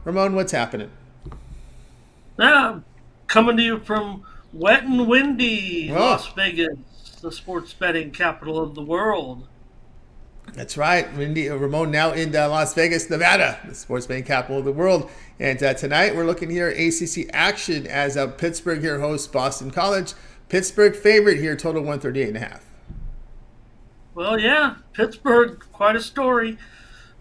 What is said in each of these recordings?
Ramon, what's happening? Now, coming to you from wet and windy Oh, Las Vegas, the sports betting capital of the world. that's right. Ramon now in Las Vegas, Nevada, the sports betting capital of the world. And tonight we're looking here at ACC action as Pittsburgh here hosts Boston College. Pittsburgh favorite here, total 138.5. Well, yeah, Pittsburgh, quite a story.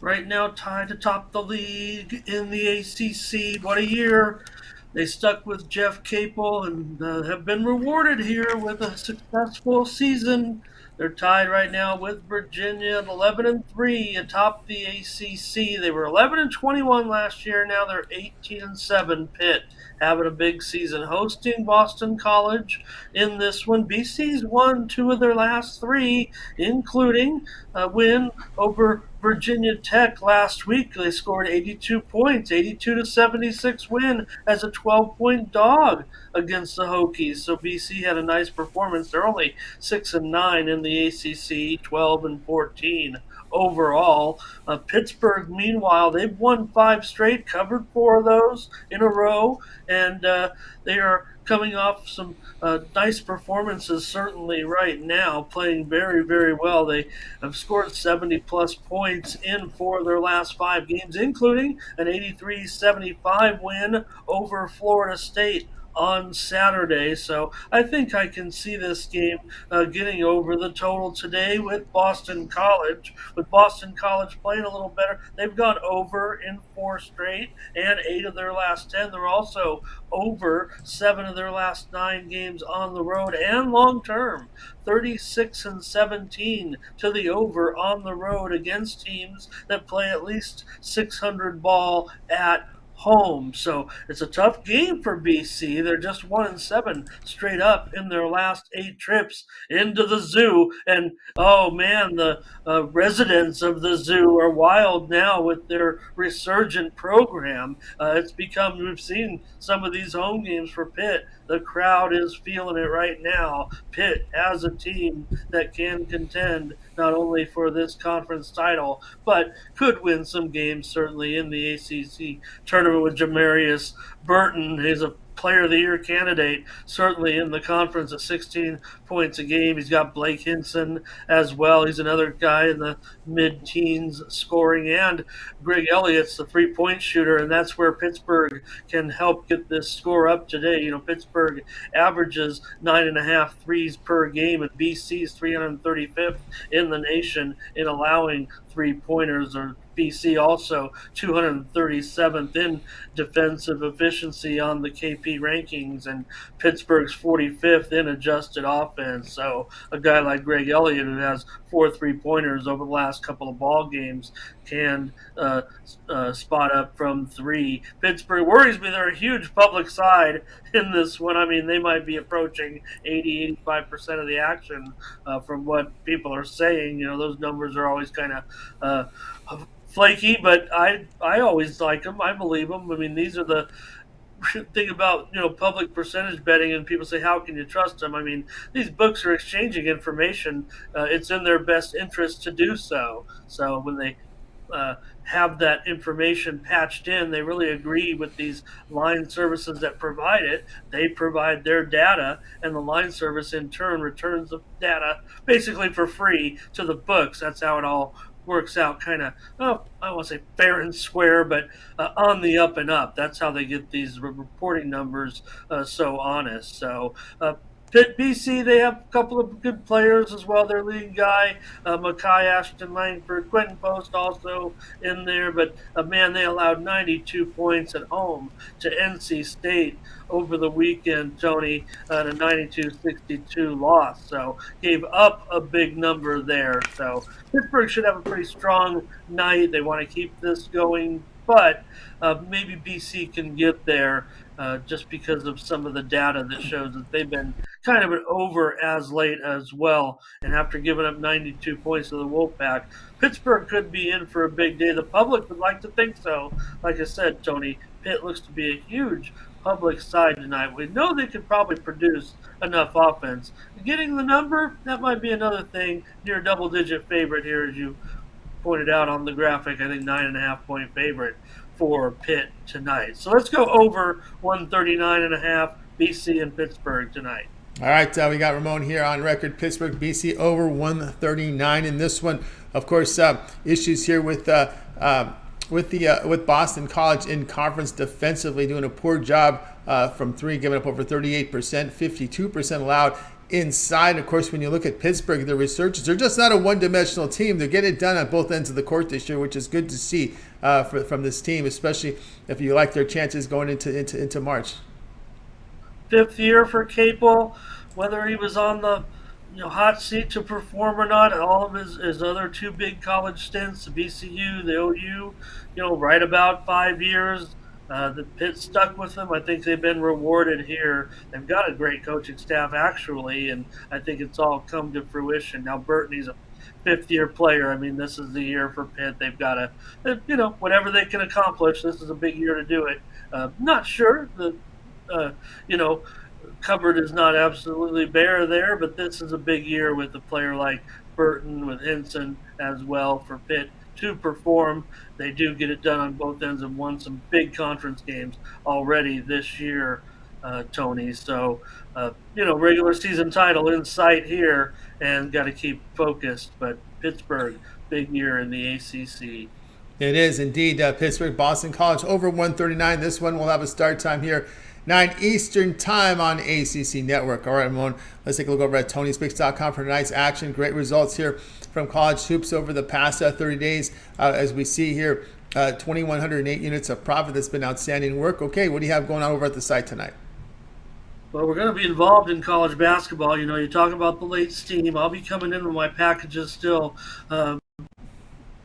Right now, tied atop the league in the ACC. What a year! They stuck with Jeff Capel and have been rewarded here with a successful season. They're tied right now with Virginia at 11-3 atop the ACC. They were 11-21 last year. Now they're 18-7. Pitt having a big season, hosting Boston College in this one. BC's won two of their last three, including a win over Virginia Tech last week. They scored 82 points, 82-76 win as a 12-point dog against the Hokies. So BC had a nice performance. They're only 6-9 in the ACC, 12-14 overall. Pittsburgh, meanwhile, they've won five straight, covered four of those in a row, and they are coming off some nice performances certainly right now, playing very, very well. They have scored 70 plus points in four of their last five games, including an 83-75 win over Florida State on Saturday. So I think I can see this game getting over the total today with Boston College. With Boston College playing a little better, they've gone over in four straight and eight of their last 10. They're also over seven of their last nine games on the road and long term. 36-17 to the over on the road against teams that play at least 600 ball at home. So it's a tough game for BC. They're just 1-7 straight up in their last eight trips into the zoo. And oh man, the residents of the zoo are wild now with their resurgent program. It's become, we've seen some of these home games for Pitt. The crowd is feeling it right now. Pitt has a team that can contend not only for this conference title, but could win some games certainly in the ACC tournament with Jamarius Burton. He's a player of the year candidate, certainly in the conference at 16 points a game. He's got Blake Hinson as well. He's another guy in the mid teens scoring, and Greg Elliott's the 3-point shooter, and that's where Pittsburgh can help get this score up today. You know, Pittsburgh averages 9.5 threes per game, and BC's 335th in the nation in allowing 3-pointers, or BC also 237th in defensive efficiency on the KP rankings, and Pittsburgh's 45th in adjusted offense. So a guy like Greg Elliott, who has 4 3-pointers over the last couple of ball games, can spot up from three. Pittsburgh worries me. They're a huge public side in this one. I mean, they might be approaching 80-85% of the action from what people are saying. You know, those numbers are always kind of flaky, but I always like them. I believe them. I mean, these are the thing about, you know, public percentage betting, and people say, how can you trust them? I mean, these books are exchanging information. It's in their best interest to do so. So when they have that information patched in, they really agree with these line services that provide it. They provide their data, and the line service in turn returns the data basically for free to the books. That's how it all works out, kind of, oh, I don't want to say fair and square, but on the up and up. That's how they get these reporting numbers so honest. So Pitt BC, they have a couple of good players as well. Their leading guy, Makai Ashton Langford, Quentin Post also in there. But man, they allowed 92 points at home to NC State over the weekend, Tony, a 92-62 loss. So gave up a big number there. So Pittsburgh should have a pretty strong night. They want to keep this going, but maybe BC can get there just because of some of the data that shows that they've been kind of an over as late as well. And after giving up 92 points to the Wolfpack, Pittsburgh could be in for a big day. The public would like to think so. Like I said, Tony, Pitt looks to be a huge public side tonight. We know they could probably produce enough offense. Getting the number, that might be another thing. Near double digit favorite here, as you pointed out on the graphic. I think 9.5 point favorite for Pitt tonight. So let's go over 139.5 BC and Pittsburgh tonight. All right, we got Ramon here on record. Pittsburgh, BC over 139 in this one. Of course, issues here with Boston College in conference defensively, doing a poor job from three, giving up over 38%, 52% allowed inside. Of course, when you look at Pittsburgh, the researchers, they're just not a one-dimensional team. They're getting it done on both ends of the court this year, which is good to see from this team, especially if you like their chances going into March. Fifth year for Capel, whether he was on the hot seat to perform or not. All of his other two big college stints, the BCU, the OU, right about 5 years. The Pitt stuck with them. I think they've been rewarded here. They've got a great coaching staff, actually, and I think it's all come to fruition. Now, Burton, he's a fifth-year player. I mean, this is the year for Pitt. They've got whatever they can accomplish, this is a big year to do it. Not sure the, you know, cupboard is not absolutely bare there, but this is a big year with a player like Burton, with Henson as well for Pitt to perform. They do get it done on both ends and won some big conference games already this year, Tony. So, regular season title in sight here and got to keep focused. But Pittsburgh, big year in the ACC. It is indeed Pittsburgh, Boston College over 139. This one will have a start time here 9 Eastern time on ACC Network. All right, Ramon, let's take a look over at Tony'sPicks.com for tonight's action. Great results here from college hoops over the past 30 days. As we see here, 2,108 units of profit. That's been outstanding work. Okay, what do you have going on over at the site tonight? Well, we're going to be involved in college basketball. You talk about the late steam. I'll be coming in with my packages still.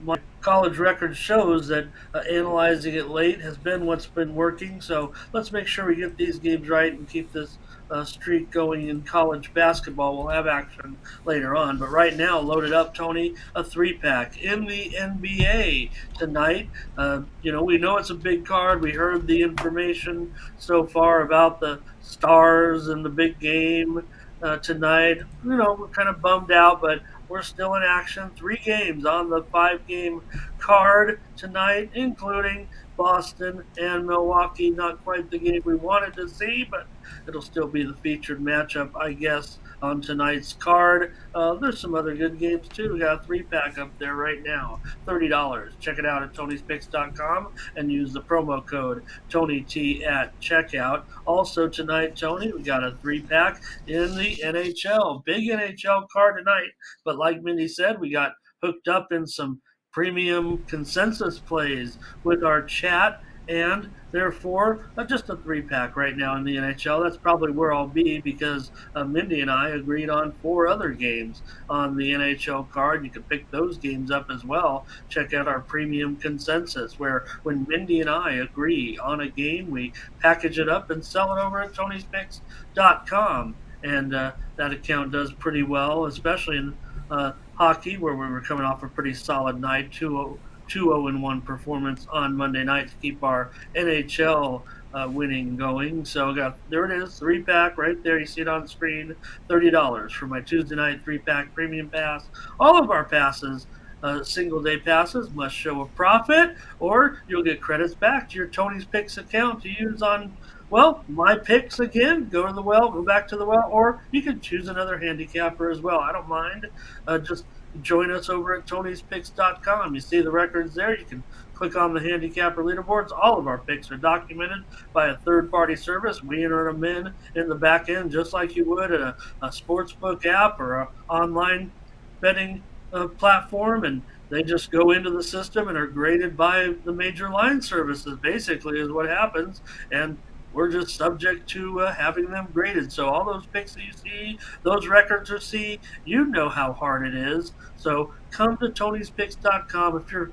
My college record shows that analyzing it late has been what's been working. So let's make sure we get these games right and keep this streak going in college basketball. We'll have action later on. But right now, loaded up, Tony, a three-pack in the NBA tonight. We know it's a big card. We heard the information so far about the stars and the big game tonight. We're kind of bummed out, but we're still in action. 3 games on the 5-game card tonight, including Boston and Milwaukee. Not quite the game we wanted to see, but it'll still be the featured matchup, I guess, on tonight's card. There's some other good games, too. We got a 3-pack up there right now, $30. Check it out at Tony'sPicks.com and use the promo code TonyT at checkout. Also tonight, Tony, we got a 3-pack in the NHL. Big NHL card tonight, but like Mindy said, we got hooked up in some premium consensus plays with our chat, and therefore just a 3-pack right now in the NHL. That's probably where I'll be because Mindy and I agreed on 4 other games on the NHL card. You can pick those games up as well. Check out our premium consensus, where when Mindy and I agree on a game, we package it up and sell it over at Tony'sPicks.com. And that account does pretty well, especially in hockey, where we were coming off a pretty solid night, 2-0-1 performance on Monday night to keep our NHL winning going. So there it is, 3-pack right there. You see it on the screen, $30 for my Tuesday night 3-pack premium pass. All of our passes, single day passes, must show a profit, or you'll get credits back to your Tony's Picks account to use on my picks again. Go back to the well, or you can choose another handicapper as well. I don't mind. Just join us over at Tony'sPicks.com. You see the records there. You can click on the handicapper leaderboards. All of our picks are documented by a third-party service. We enter them in the back end just like you would at a sportsbook app or an online betting platform, and they just go into the system and are graded by the major line services, basically, is what happens. And we're just subject to having them graded. So all those picks that you see, those records you see, you know how hard it is. So come to Tony'sPicks.com if you're,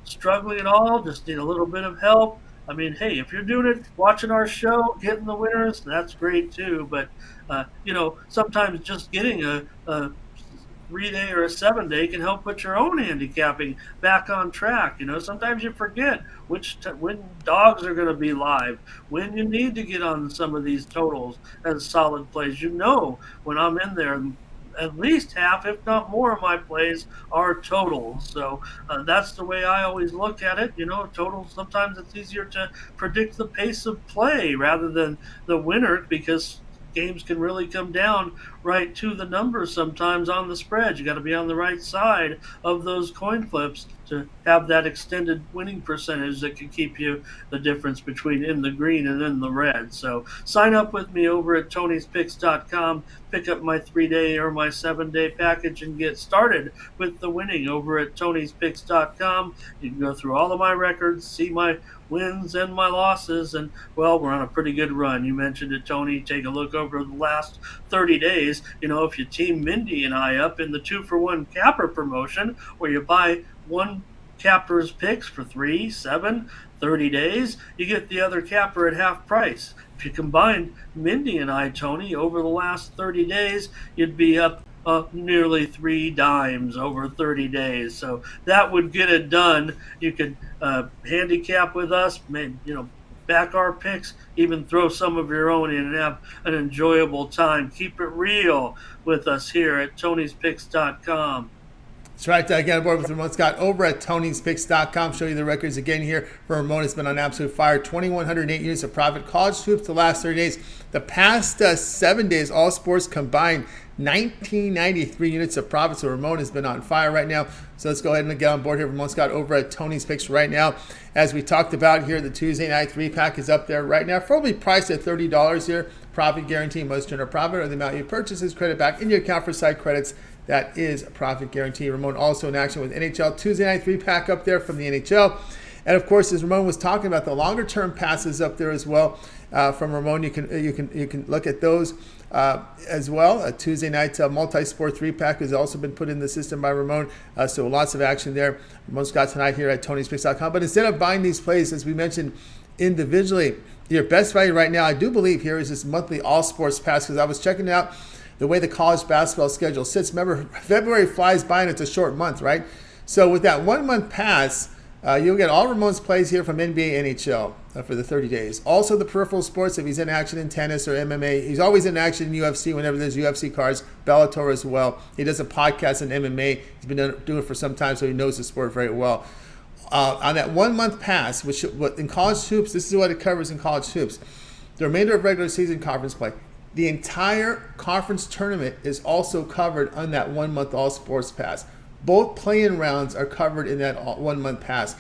struggling at all, just need a little bit of help. I mean, hey, if you're doing it, watching our show, getting the winners, that's great too. But, sometimes just getting a 3-day or a 7-day can help put your own handicapping back on track. Sometimes you forget when dogs are going to be live, when you need to get on some of these totals as solid plays. When I'm in there at least half, if not more, of my plays are totals. So that's the way I always look at it. Totals, sometimes it's easier to predict the pace of play rather than the winner, because games can really come down right to the numbers sometimes on the spread. You got to be on the right side of those coin flips to have that extended winning percentage that can keep you the difference between in the green and in the red. So sign up with me over at tonyspicks.com, pick up my 3-day or my 7-day package, and get started with the winning over at tonyspicks.com. You can go through all of my records, see my wins and my losses, and well, we're on a pretty good run. You mentioned it, Tony. Take a look over the last 30 days. If you team Mindy and I up in the 2-for-1 capper promotion, where you buy one capper's picks for 3, 7, 30 days, you get the other capper at half price. If you combined Mindy and I, Tony, over the last 30 days, you'd be up nearly 3 dimes over 30 days. So that would get it done. You could handicap with us, maybe, back our picks, even throw some of your own in and have an enjoyable time. Keep it real with us here at tonyspicks.com. That's right. Again, aboard with Ramon Scott over at Tony'sPicks.com. Show you the records again here. For Ramon, has been on absolute fire. 2,108 units of profit. College hoops the last 30 days. The past 7 days, all sports combined, 1,993 units of profit. So Ramon has been on fire right now. So let's go ahead and get on board here. Ramon Scott over at Tony's Picks right now. As we talked about here, the Tuesday night 3-pack is up there right now. Probably priced at $30 here. Profit guarantee must turn a profit, or the amount you purchase is credit back in your account for side credits. That is a profit guarantee. Ramon also in action with NHL Tuesday night 3-pack up there from the NHL. And of course, as Ramon was talking about, the longer term passes up there as well from Ramon. You can look at those as well. A Tuesday night multi-sport 3-pack has also been put in the system by Ramon. So lots of action there. Ramon Scott tonight here at Tony'sPicks.com. But instead of buying these plays, as we mentioned individually, your best value right now, I do believe here, is this monthly all sports pass, because I was checking out the way the college basketball schedule sits. Remember, February flies by and it's a short month, right? So with that 1 month pass, you'll get all Ramon's plays here from NBA, NHL for the 30 days. Also the peripheral sports, if he's in action in tennis or MMA. He's always in action in UFC whenever there's UFC cards, Bellator as well. He does a podcast on MMA. He's been doing it for some time, so he knows the sport very well. On that 1 month pass, which in college hoops, this is what it covers in college hoops. The remainder of regular season conference play. The entire conference tournament is also covered on that 1 month all sports pass. Both play-in rounds are covered in that 1 month pass.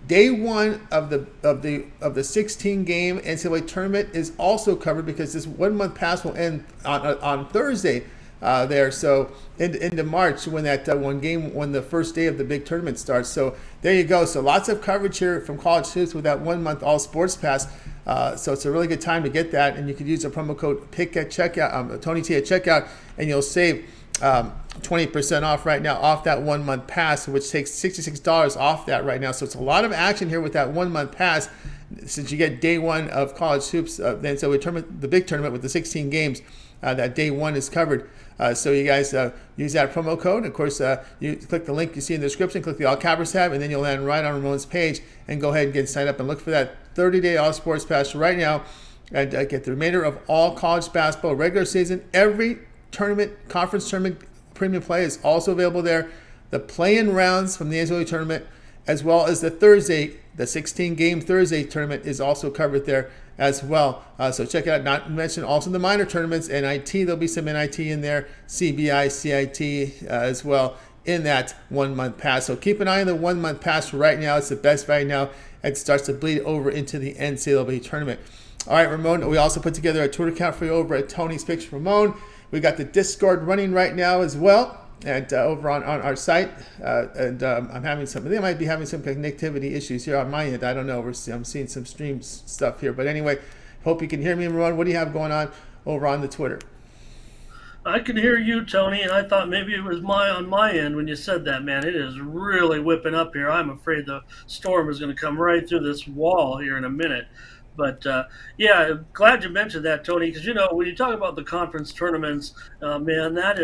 Day one of the 16 game NCAA tournament is also covered, because this 1 month pass will end on Thursday there. So into March, when that when the first day of the big tournament starts. So there you go. So lots of coverage here from college hoops with that 1 month all sports pass. So it's a really good time to get that, and you can use the promo code PICK at checkout, Tony T at checkout, and you'll save 20% off right now off that 1 month pass, which takes $66 off that right now. So it's a lot of action here with that 1 month pass, since you get day one of college hoops. Then so the big tournament with the 16 games, that day one is covered. So you guys use that promo code. Of course, you click the link you see in the description, click the All Cappers tab, and then you'll land right on Ramon's page and go ahead and get signed up and look for that 30-day all sports pass right now, and get the remainder of all college basketball regular season. Every tournament, conference tournament premium play is also available there. The play-in rounds from the NCAA tournament, as well as the 16-game Thursday tournament, is also covered there as well. So check it out. Not to mention also the minor tournaments, NIT. There'll be some NIT in there, CBI, CIT as well in that 1 month pass. So keep an eye on the 1 month pass right now. It's the best value now. It starts to bleed over into the NCAA tournament. All right, Ramon, we also put together a Twitter account for you over at Tony's Picks Ramon. We got the Discord running right now as well, and over on our site. I'm having they might be having some connectivity issues here on my end. I don't know. I'm seeing some stream stuff here. But anyway, hope you can hear me, Ramon. What do you have going on over on the Twitter? I can hear you, Tony, and I thought maybe it was on my end when you said that, man. It is really whipping up here. I'm afraid the storm is going to come right through this wall here in a minute. But, yeah, glad you mentioned that, Tony, because, when you talk about the conference tournaments, man, that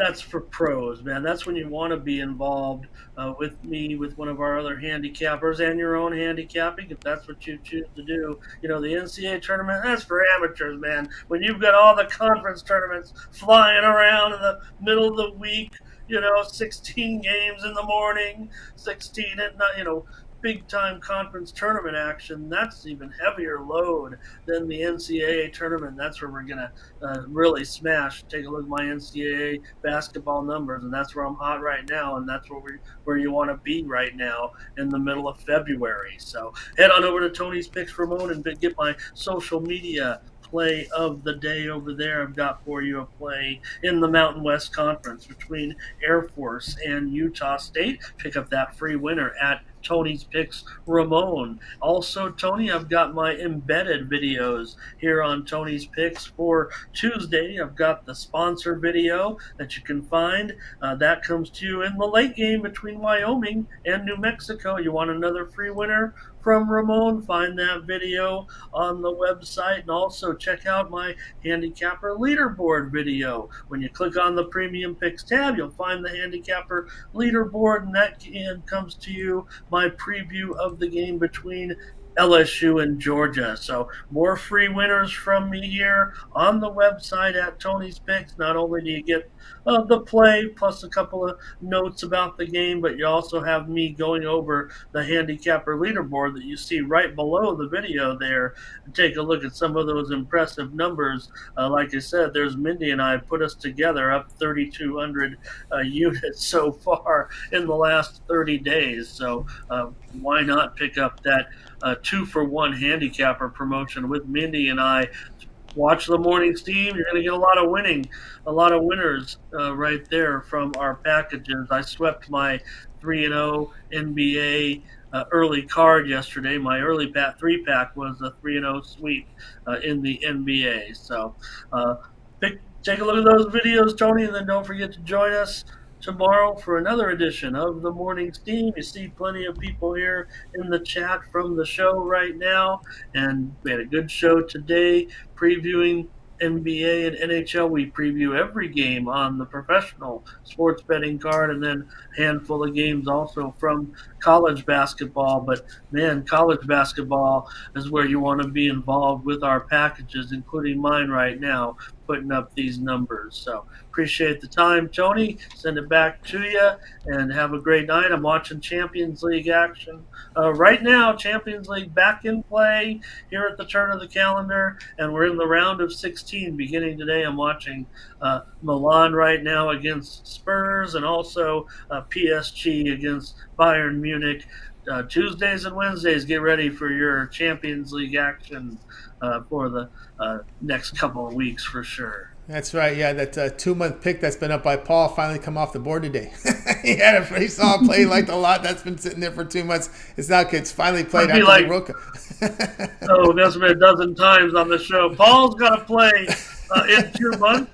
that's for pros, man. That's when you want to be involved with me, with one of our other handicappers, and your own handicapping, if that's what you choose to do. The NCAA tournament, that's for amateurs, man. When you've got all the conference tournaments flying around in the middle of the week, 16 games in the morning, 16 at night, big time conference tournament action, that's even heavier load than the NCAA tournament. That's where we're going to really smash. Take a look at my NCAA basketball numbers, and that's where I'm hot right now, and that's where you want to be right now in the middle of February. So head on over to Tony's Picks Ramon and get my social media play of the day over there. I've got for you a play in the Mountain West Conference between Air Force and Utah State. Pick up that free winner at Tony's Picks Ramon. Also, Tony, I've got my embedded videos here on Tony's Picks for Tuesday. I've got the sponsor video that you can find. That comes to you in the late game between Wyoming and New Mexico. You want another free winner from Ramon? Find that video on the website, and also check out my handicapper leaderboard video. When you click on the premium picks tab, you'll find the handicapper leaderboard, and that comes to you my preview of the game between LSU and Georgia. So more free winners from me here on the website at Tony's Picks. Not only do you get the play plus a couple of notes about the game, but you also have me going over the handicapper leaderboard that you see right below the video there, and take a look at some of those impressive numbers. Like I said, there's Mindy and I put us together up 3,200 units so far in the last 30 days. So why not pick up that 2-for-1 handicapper promotion with Mindy and I? Watch the morning steam. You're going to get a lot of winners right there from our packages. I swept my 3-0 NBA early card yesterday. My early 3-pack was a 3-0 sweep in the NBA. So take a look at those videos, Tony, and then don't forget to join us tomorrow for another edition of the Morning Steam. You see plenty of people here in the chat from the show right now, and we had a good show today previewing NBA and NHL. We preview every game on the professional sports betting card, and then a handful of games also from college basketball. But man, college basketball is where you want to be involved with our packages, including mine right now, putting up these numbers. So appreciate the time, Tony. Send it back to you, and have a great night. I'm watching Champions League action right now. Champions League back in play here at the turn of the calendar, and we're in the round of 16 beginning today. I'm watching Milan right now against Spurs, and also PSG against Bayern Munich. Tuesdays and Wednesdays, get ready for your Champions League action for the next couple of weeks for sure. That's right. Yeah, that 2-month pick that's been up by Paul finally come off the board today. He had a pretty solid play, liked a lot. That's been sitting there for 2 months. It's finally played after the World Cup. Oh, that's been a dozen times on the show. Paul's got to play in 2 months.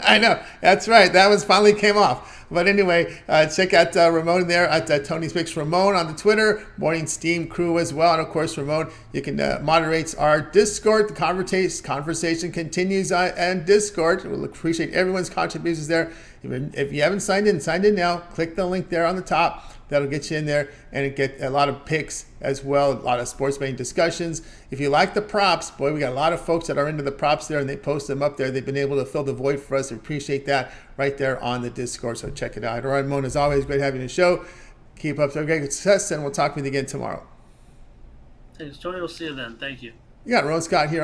I know. That's right. That was finally came off. But anyway, check out Ramon there at Tony's Picks Ramon on the Twitter, Morning Steam crew as well. And of course, Ramon, you can moderate our Discord. The conversation continues on Discord. We'll appreciate everyone's contributions there. If you haven't signed in now. Click the link there on the top. That'll get you in there and get a lot of picks as well, a lot of sports betting discussions. If you like the props, boy, we got a lot of folks that are into the props there, and they post them up there. They've been able to fill the void for us. We appreciate that right there on the Discord, so check it out. Ramon, as always, great having you on the show. Keep up the great success, and we'll talk with you again tomorrow. Thanks, Tony. We'll see you then. Thank you. You got Ron Scott here.